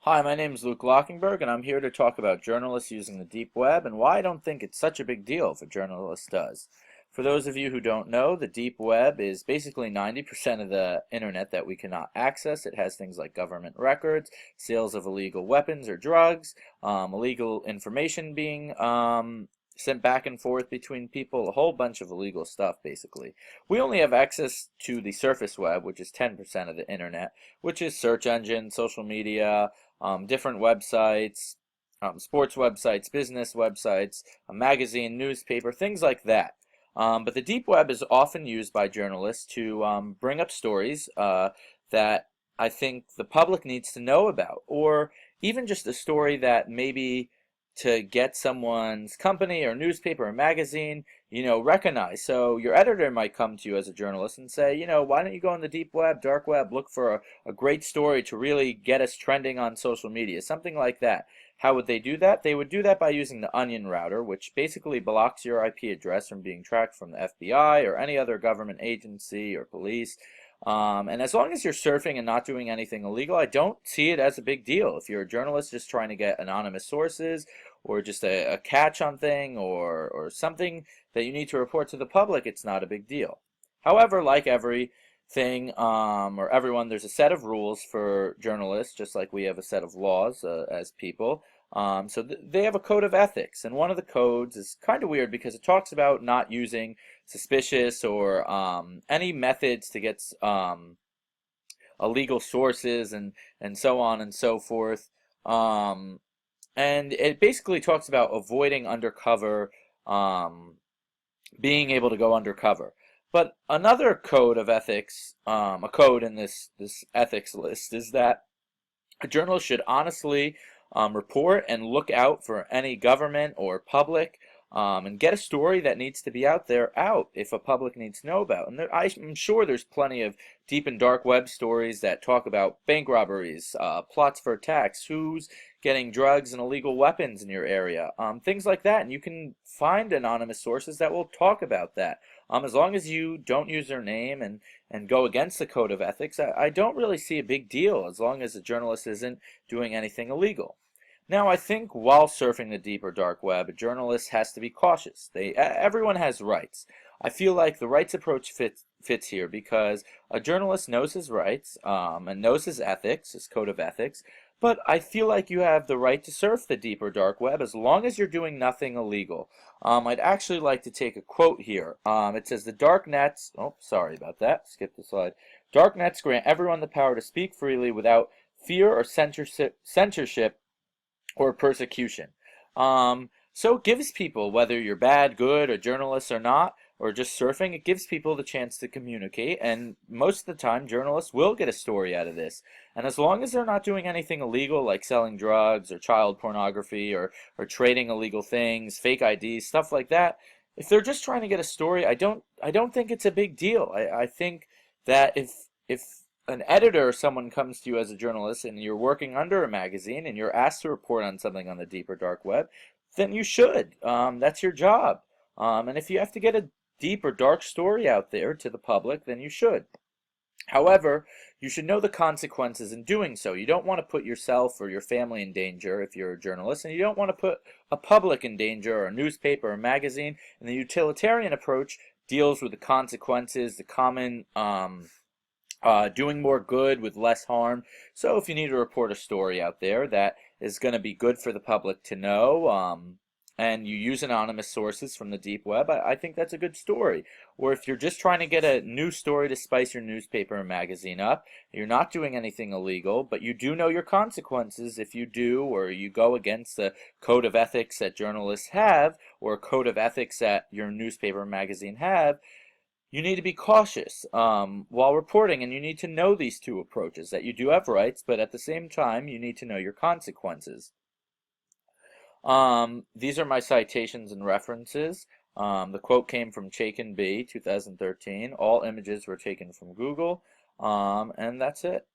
Hi, my name is Luke Lockenberg, and I'm here to talk about journalists using the deep web and why I don't think it's such a big deal if a journalist does. For those of you who don't know, the deep web is basically 90% of the internet that we cannot access. It has things like government records, sales of illegal weapons or drugs, illegal information being sent back and forth between people, a whole bunch of illegal stuff, basically. We only have access to the surface web, which is 10% of the internet, which is search engines, social media, different websites, sports websites, business websites, a magazine, newspaper, things like that. But the deep web is often used by journalists to bring up stories that I think the public needs to know about, or even just a story that maybe to get someone's company or newspaper or magazine, recognized. So your editor might come to you as a journalist and say, why don't you go on the deep web, dark web, look for a great story to really get us trending on social media, something like that. How would they do that? They would do that by using the Onion router, which basically blocks your IP address from being tracked from the FBI or any other government agency or police. And as long as you're surfing and not doing anything illegal, I don't see it as a big deal. If you're a journalist just trying to get anonymous sources or just a catch on thing or something that you need to report to the public, it's not a big deal. However, like everything or everyone, there's a set of rules for journalists, just like we have a set of laws as people. So they have a code of ethics, and one of the codes is kind of weird because it talks about not using suspicious or any methods to get illegal sources and so on and so forth. And it basically talks about avoiding undercover, being able to go undercover. But another code of ethics, a code in this ethics list, is that a journalist should honestly report and look out for any government or public and get a story that needs to be out there out if a public needs to know about. And I'm sure there's plenty of deep and dark web stories that talk about bank robberies, plots for attacks, who's getting drugs and illegal weapons in your area, things like that. And you can find anonymous sources that will talk about that. As long as you don't use their name and go against the code of ethics, I don't really see a big deal as long as the journalist isn't doing anything illegal. Now, I think while surfing the deep or dark web, a journalist has to be cautious. Everyone has rights. I feel like the rights approach fits here because a journalist knows his rights and knows his ethics, his code of ethics, but I feel like you have the right to surf the deep or dark web as long as you're doing nothing illegal. I'd actually like to take a quote here. It says, the dark nets, oh, sorry about that, skip the slide. Dark nets grant everyone the power to speak freely without fear or censorship or persecution. So it gives people, whether you're bad, good, a journalist or not, or just surfing, it gives people the chance to communicate, and most of the time journalists will get a story out of this. And as long as they're not doing anything illegal like selling drugs or child pornography or trading illegal things, fake IDs, stuff like that, if they're just trying to get a story, I don't think it's a big deal. I think that if an editor or someone comes to you as a journalist and you're working under a magazine and you're asked to report on something on the deep or dark web, then you should. That's your job. And if you have to get a deep or dark story out there to the public, then you should. However, you should know the consequences in doing so. You don't want to put yourself or your family in danger if you're a journalist, and you don't want to put a public in danger or a newspaper or a magazine. And the utilitarian approach deals with the consequences, the common doing more good with less harm. So if you need to report a story out there that is going to be good for the public to know, and you use anonymous sources from the deep web, I think that's a good story. Or if you're just trying to get a new story to spice your newspaper or magazine up, you're not doing anything illegal, but you do know your consequences if you do, or you go against the code of ethics that journalists have, or a code of ethics that your newspaper or magazine have. You need to be cautious while reporting, and you need to know these two approaches, that you do have rights, but at the same time, you need to know your consequences. These are my citations and references. The quote came from Chaikin B, 2013. All images were taken from Google, and that's it.